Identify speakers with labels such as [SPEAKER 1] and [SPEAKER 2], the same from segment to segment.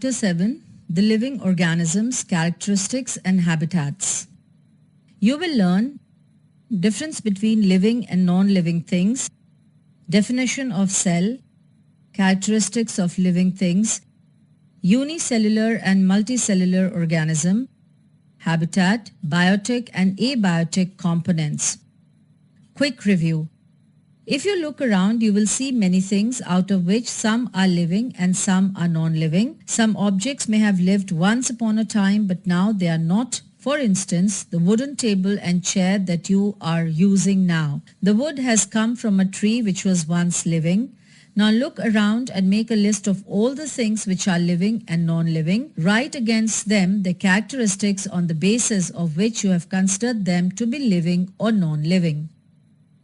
[SPEAKER 1] Chapter 7, The Living Organisms, Characteristics and Habitats. You will learn difference between living and non-living things, definition of cell, characteristics of living things, unicellular and multicellular organism, habitat, biotic and abiotic components. Quick review. If you look around, you will see many things, out of which some are living and some are non-living. Some objects may have lived once upon a time, but now they are not. For instance, the wooden table and chair that you are using now. The wood has come from a tree which was once living. Now look around and make a list of all the things which are living and non-living. Write against them the characteristics on the basis of which you have considered them to be living or non-living.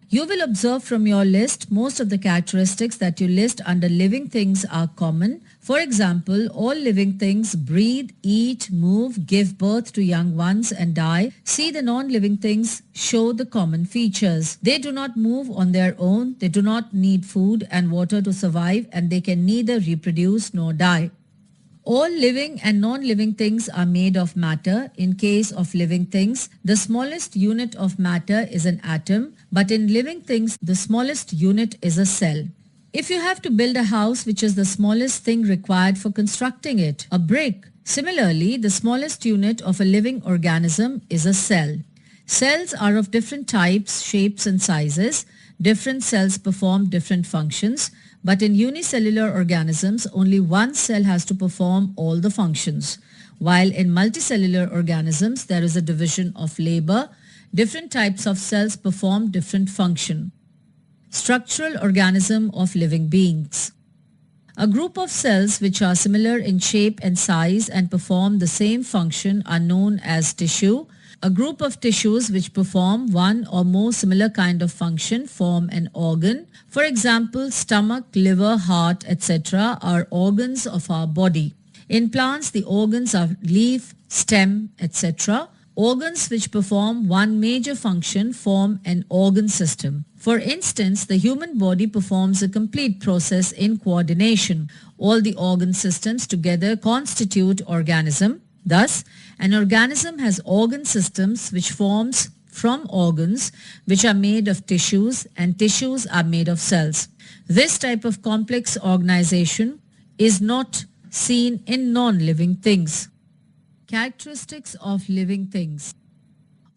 [SPEAKER 1] You will observe from your list most of the characteristics that you list under living things are common. For example, all living things breathe, eat, move, give birth to young ones and die. See, the non-living things show the common features. They do not move on their own, they do not need food and water to survive, and they can neither reproduce nor die. All living and non-living things are made of matter. In case of living things, the smallest unit of matter is an atom, but in living things, the smallest unit is a cell. If you have to build a house, which is the smallest thing required for constructing it? A brick. Similarly, the smallest unit of a living organism is a cell. Cells are of different types, shapes and sizes. Different cells perform different functions. But in unicellular organisms, only one cell has to perform all the functions. While in multicellular organisms, there is a division of labor. Different types of cells perform different function. Structural organism of living beings. A group of cells which are similar in shape and size and perform the same function are known as tissue. A group of tissues which perform one or more similar kind of function form an organ. For example, stomach, liver, heart, etc. are organs of our body. In plants, the organs are leaf, stem, etc. Organs which perform one major function form an organ system. For instance, the human body performs a complete process in coordination. All the organ systems together constitute organism. Thus, an organism has organ systems which forms from organs which are made of tissues, and tissues are made of cells. This type of complex organization is not seen in non-living things. Characteristics of living things.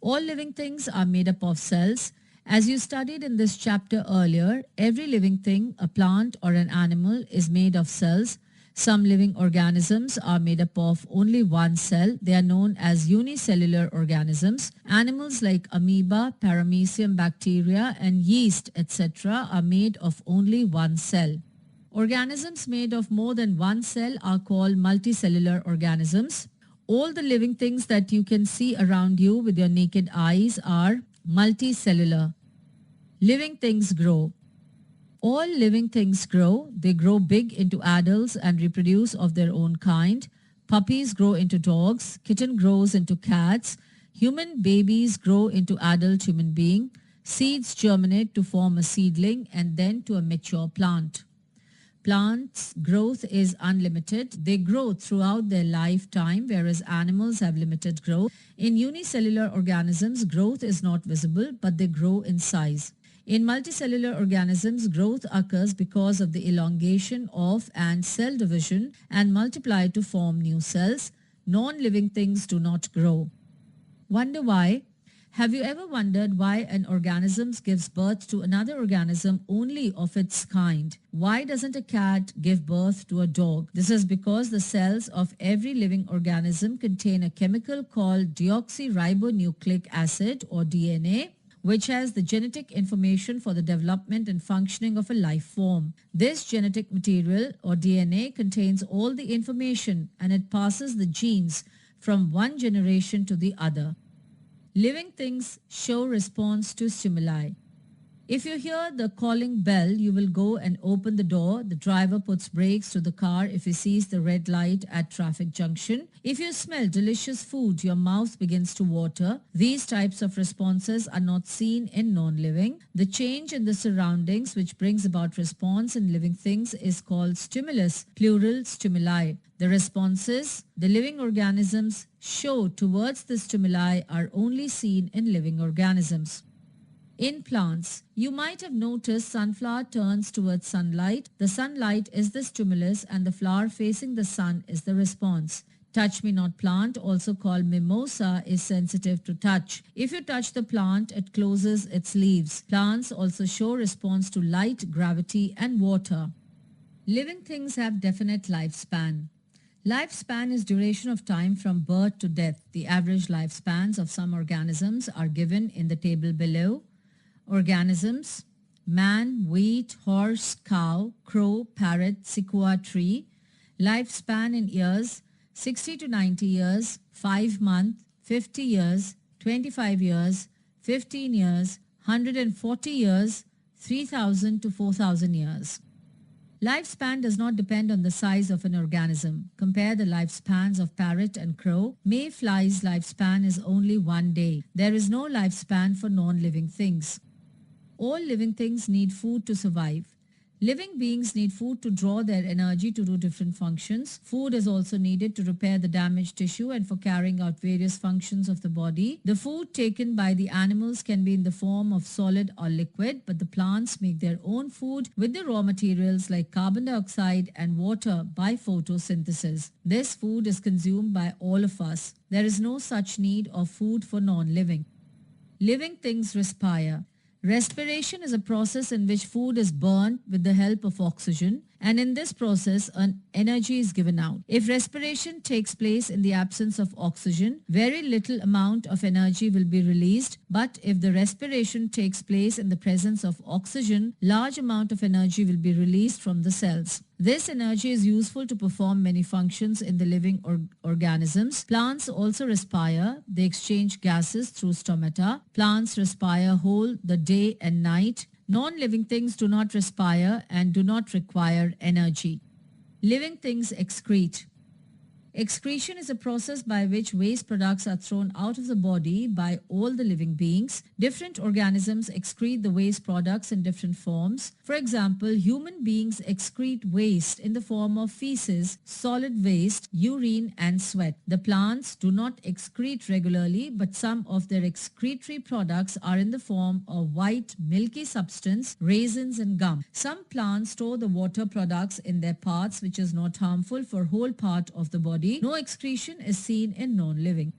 [SPEAKER 1] All living things are made up of cells. As you studied in this chapter earlier, every living thing, a plant or an animal, is made of cells. Some living organisms are made up of only one cell. They are known as unicellular organisms. Animals like amoeba, paramecium bacteria and yeast, etc. are made of only one cell. Organisms made of more than one cell are called multicellular organisms. All the living things that you can see around you with your naked eyes are multicellular. Living things grow. All living things grow. They grow big into adults and reproduce of their own kind. Puppies grow into dogs. Kitten grows into cats. Human babies grow into adult human being. Seeds germinate to form a seedling and then to a mature plant. Plants' growth is unlimited. They grow throughout their lifetime, whereas animals have limited growth. In unicellular organisms, growth is not visible, but they grow in size. In multicellular organisms, growth occurs because of the elongation of and cell division and multiply to form new cells. Non-living things do not grow. Wonder why? Have you ever wondered why an organism gives birth to another organism only of its kind? Why doesn't a cat give birth to a dog? This is because the cells of every living organism contain a chemical called deoxyribonucleic acid or DNA, which has the genetic information for the development and functioning of a life form. This genetic material or DNA contains all the information and it passes the genes from one generation to the other. Living things show response to stimuli. If you hear the calling bell, you will go and open the door. The driver puts brakes to the car if he sees the red light at traffic junction. If you smell delicious food, your mouth begins to water. These types of responses are not seen in non-living. The change in the surroundings which brings about response in living things is called stimulus, plural stimuli. The responses the living organisms show towards the stimuli are only seen in living organisms. In plants, you might have noticed sunflower turns towards sunlight. The sunlight is the stimulus and the flower facing the sun is the response. Touch-me-not plant, also called mimosa, is sensitive to touch. If you touch the plant, it closes its leaves. Plants also show response to light, gravity, and water. Living things have definite lifespan. Lifespan is duration of time from birth to death. The average lifespans of some organisms are given in the table below. Organisms: man, wheat, horse, cow, crow, parrot, sequoia tree. Lifespan in years: 60 to 90 years, 5 months, 50 years, 25 years, 15 years, 140 years, 3,000 to 4,000 years. Lifespan does not depend on the size of an organism. Compare the lifespans of parrot and crow. Mayfly's lifespan is only 1 day. There is no lifespan for non-living things. All living things need food to survive. Living beings need food to draw their energy to do different functions. Food is also needed to repair the damaged tissue and for carrying out various functions of the body. The food taken by the animals can be in the form of solid or liquid, but the plants make their own food with the raw materials like carbon dioxide and water by photosynthesis. This food is consumed by all of us. There is no such need of food for non-living. Living things respire. Respiration is a process in which food is burned with the help of oxygen, and in this process an energy is given out. If respiration takes place in the absence of oxygen, very little amount of energy will be released, but if the respiration takes place in the presence of oxygen, large amount of energy will be released from the cells. This energy is useful to perform many functions in the living organisms. Plants also respire. They exchange gases through stomata. Plants respire whole the day and night. Non-living things do not respire and do not require energy. Living things excrete. Excretion is a process by which waste products are thrown out of the body by all the living beings. Different organisms excrete the waste products in different forms. For example, human beings excrete waste in the form of feces, solid waste, urine, and sweat. The plants do not excrete regularly, but some of their excretory products are in the form of white, milky substance, raisins, and gum. Some plants store the water products in their parts, which is not harmful for whole part of the body. No excretion is seen in non-living.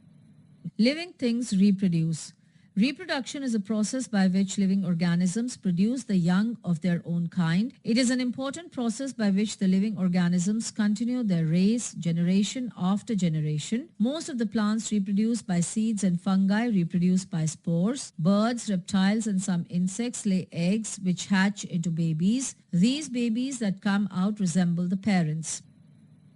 [SPEAKER 1] Living things reproduce. Reproduction is a process by which living organisms produce the young of their own kind. It is an important process by which the living organisms continue their race generation after generation. Most of the plants reproduce by seeds and fungi reproduce by spores. Birds, reptiles, and some insects lay eggs which hatch into babies. These babies that come out resemble the parents.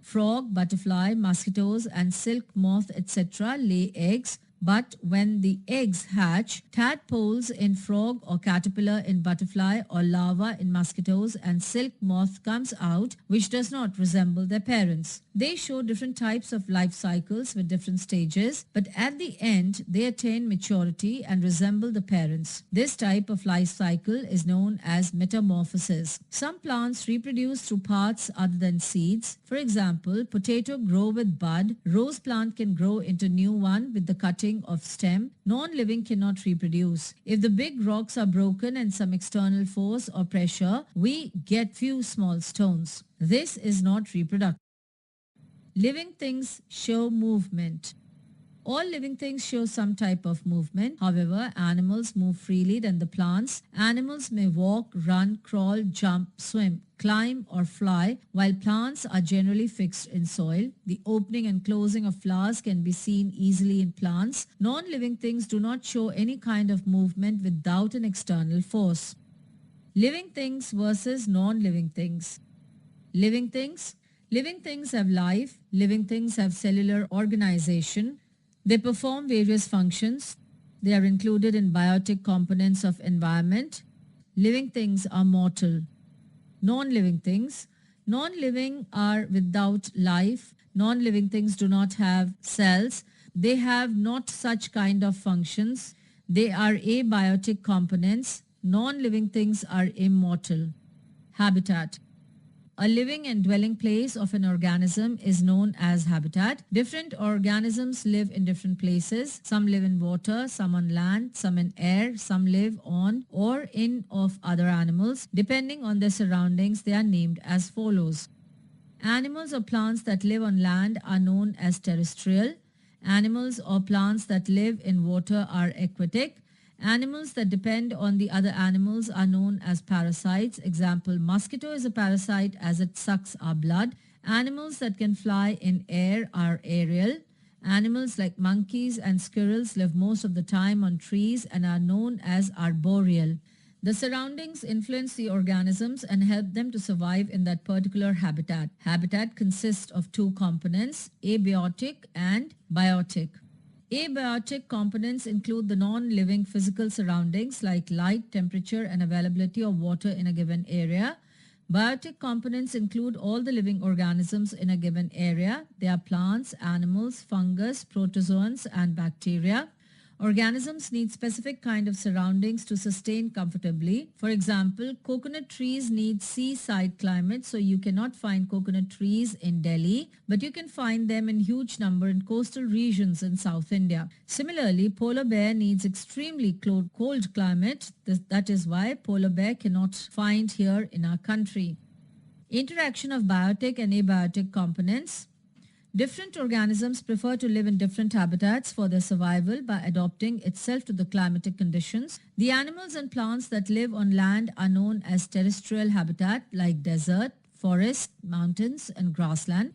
[SPEAKER 1] Frog, butterfly, mosquitoes, and silk moth, etc. lay eggs, but when the eggs hatch, tadpoles in frog or caterpillar in butterfly or larva in mosquitoes and silk moth comes out, which does not resemble their parents. They show different types of life cycles with different stages, but at the end, they attain maturity and resemble the parents. This type of life cycle is known as metamorphosis. Some plants reproduce through parts other than seeds. For example, potato grow with bud. Rose plant can grow into new one with the cutting of stem. Non-living cannot reproduce. If the big rocks are broken and some external force or pressure, we get few small stones. This is not reproduction. Living things show movement. All living things show some type of movement. However, animals move freely than the plants. Animals may walk, run, crawl, jump, swim, climb, or fly, while plants are generally fixed in soil. The opening and closing of flowers can be seen easily in plants. Non-living things do not show any kind of movement without an external force. Living things versus non-living things. Living things. Living things have life. Living things have cellular organization. They perform various functions. They are included in biotic components of environment. Living things are mortal. Non-living things. Non-living are without life. Non-living things do not have cells. They have not such kind of functions. They are abiotic components. Non-living things are immortal. Habitat. A living and dwelling place of an organism is known as habitat. Different organisms live in different places. Some live in water, some on land, some in air, some live on or in of other animals. Depending on their surroundings, they are named as follows. Animals or plants that live on land are known as terrestrial. Animals or plants that live in water are aquatic. Animals that depend on the other animals are known as parasites. Example, mosquito is a parasite as it sucks our blood. Animals that can fly in air are aerial. Animals like monkeys and squirrels live most of the time on trees and are known as arboreal. The surroundings influence the organisms and help them to survive in that particular habitat. Habitat consists of two components, abiotic and biotic. Abiotic components include the non-living physical surroundings like light, temperature, and availability of water in a given area. Biotic components include all the living organisms in a given area. They are plants, animals, fungus, protozoans, and bacteria. Organisms need specific kind of surroundings to sustain comfortably. For example, coconut trees need seaside climate, so you cannot find coconut trees in Delhi, but you can find them in huge number in coastal regions in South India. Similarly, polar bear needs extremely cold climate. That is why polar bear cannot find here in our country. Interaction of biotic and abiotic components. Different organisms prefer to live in different habitats for their survival by adapting itself to the climatic conditions. The animals and plants that live on land are known as terrestrial habitat like desert, forest, mountains, and grassland.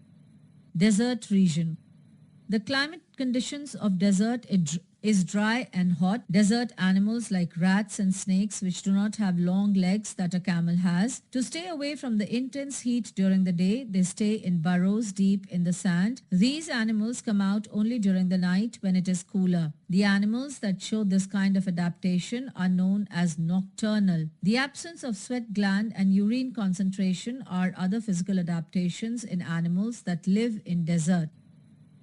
[SPEAKER 1] Desert region. The climate conditions of desert is dry and hot. Desert animals like rats and snakes, which do not have long legs that a camel has. To stay away from the intense heat during the day, they stay in burrows deep in the sand. These animals come out only during the night when it is cooler. The animals that show this kind of adaptation are known as nocturnal. The absence of sweat gland and urine concentration are other physical adaptations in animals that live in desert.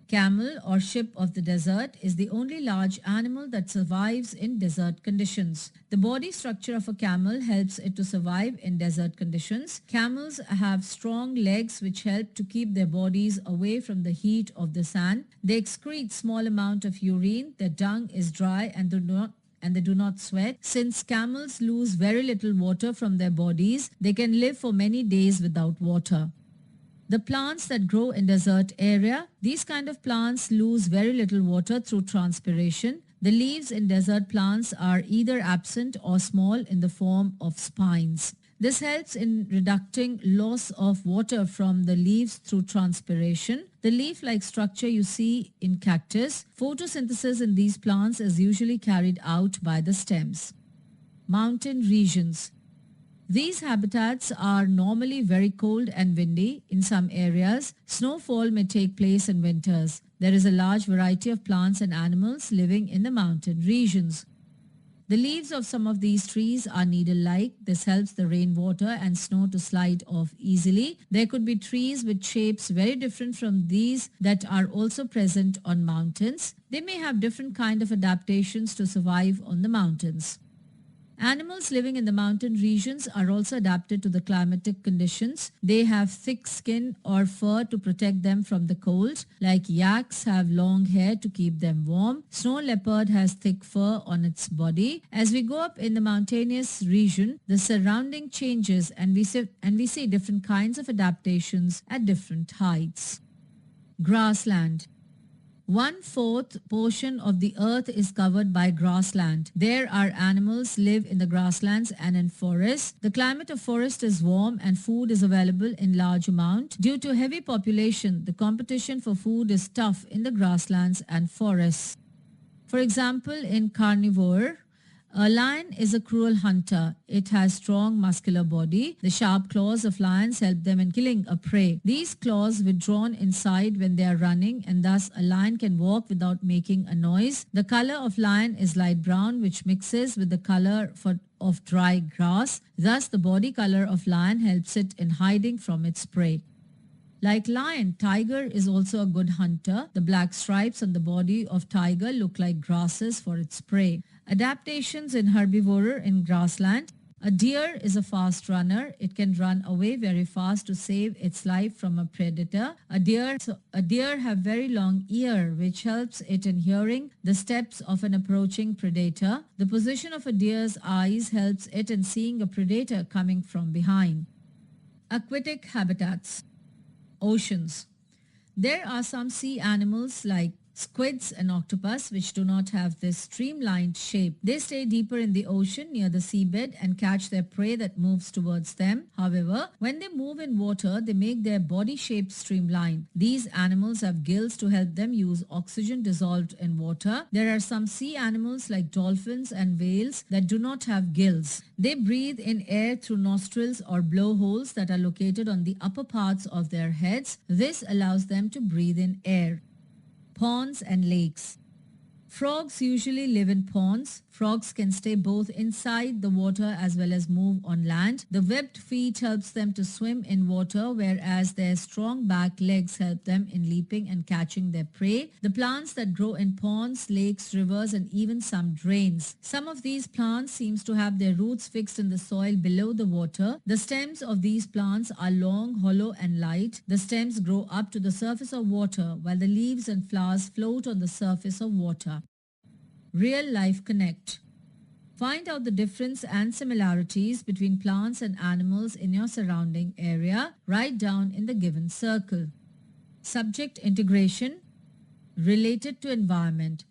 [SPEAKER 1] Camel or sheep of the desert is the only large animal that survives in desert conditions. The body structure of a camel helps it to survive in desert conditions. Camels have strong legs which help to keep their bodies away from the heat of the sand. They excrete small amount of urine. Their dung is dry and they do not sweat. Since camels lose very little water from their bodies, they can live for many days without water. The plants that grow in desert area, these kind of plants lose very little water through transpiration. The leaves in desert plants are either absent or small in the form of spines. This helps in reducing loss of water from the leaves through transpiration. The leaf-like structure you see in cactus, photosynthesis in these plants is usually carried out by the stems. Mountain regions. These habitats are normally very cold and windy. In some areas, snowfall may take place in winters. There is a large variety of plants and animals living in the mountain regions. The leaves of some of these trees are needle-like. This helps the rainwater and snow to slide off easily. There could be trees with shapes very different from these that are also present on mountains. They may have different kind of adaptations to survive on the mountains. Animals living in the mountain regions are also adapted to the climatic conditions. They have thick skin or fur to protect them from the cold. Like yaks have long hair to keep them warm. Snow leopard has thick fur on its body. As we go up in the mountainous region, the surrounding changes and we see different kinds of adaptations at different heights. Grassland. 1/4 portion of the earth is covered by grassland. There are animals live in the grasslands and in forests. The climate of forest is warm and food is available in large amount. Due to heavy population, the competition for food is tough in the grasslands and forests. For example, in carnivore, A lion is a cruel hunter. It has strong muscular body. The sharp claws of lions help them in killing a prey. These claws withdrawn inside when they are running, and thus a lion can walk without making a noise. The color of lion is light brown, which mixes with the color of dry grass. Thus the body color of lion helps it in hiding from its prey. Like lion, tiger is also a good hunter. The black stripes on the body of tiger look like grasses for its prey. Adaptations in herbivory in grassland. A deer is a fast runner. It can run away very fast to save its life from a predator. A deer have very long ear, which helps it in hearing the steps of an approaching predator. The position of a deer's eyes helps it in seeing a predator coming from behind. Aquatic habitats. Oceans. There are some sea animals like squids and octopus which do not have this streamlined shape. They stay deeper in the ocean near the seabed and catch their prey that moves towards them. However, when they move in water, they make their body shape streamlined. These animals have gills to help them use oxygen dissolved in water. There are some sea animals like dolphins and whales that do not have gills. They breathe in air through nostrils or blowholes that are located on the upper parts of their heads. This allows them to breathe in air. Ponds and lakes. Frogs usually live in ponds. Frogs can stay both inside the water as well as move on land. The webbed feet helps them to swim in water, whereas their strong back legs help them in leaping and catching their prey. The plants that grow in ponds, lakes, rivers, and even some drains. Some of these plants seems to have their roots fixed in the soil below the water. The stems of these plants are long, hollow, and light. The stems grow up to the surface of water, while the leaves and flowers float on the surface of water. Real Life Connect. Find out the difference and similarities between plants and animals in your surrounding area. Write down in the given circle. Subject integration. Related to environment.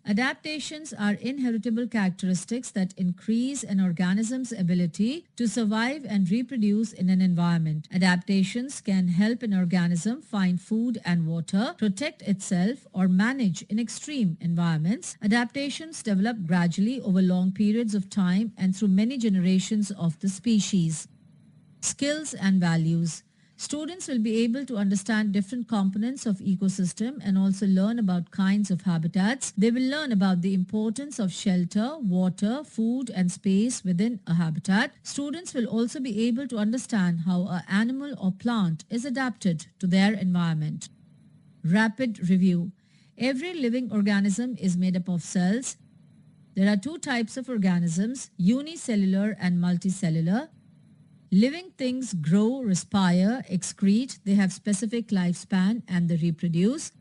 [SPEAKER 1] Adaptations are inheritable characteristics that increase an organism's ability to survive and reproduce in an environment. Adaptations can help an organism find food and water, protect itself, or manage in extreme environments. Adaptations develop gradually over long periods of time and through many generations of the species. Skills and values. Students will be able to understand different components of ecosystem and also learn about kinds of habitats. They will learn about the importance of shelter, water, food, and space within a habitat. Students will also be able to understand how an animal or plant is adapted to their environment. Rapid review. Every living organism is made up of cells. There are two types of organisms, unicellular and multicellular. Living things grow, respire, excrete. They have specific lifespan and they reproduce.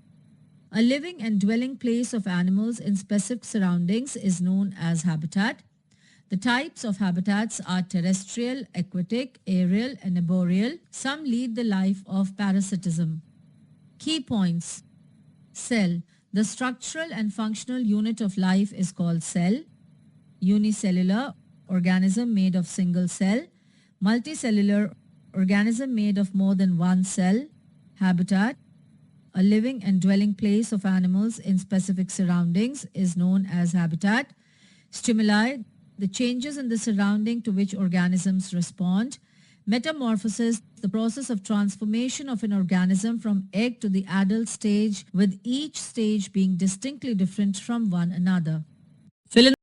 [SPEAKER 1] A living and dwelling place of animals in specific surroundings is known as habitat. The types of habitats are terrestrial, aquatic, aerial, and arboreal. Some lead the life of parasitism. Key points. Cell. The structural and functional unit of life is called cell. Unicellular, organism made of single cell. Multicellular, organism made of more than one cell. Habitat, a living and dwelling place of animals in specific surroundings is known as habitat. Stimuli, the changes in the surrounding to which organisms respond. Metamorphosis, the process of transformation of an organism from egg to the adult stage, with each stage being distinctly different from one another. Fill in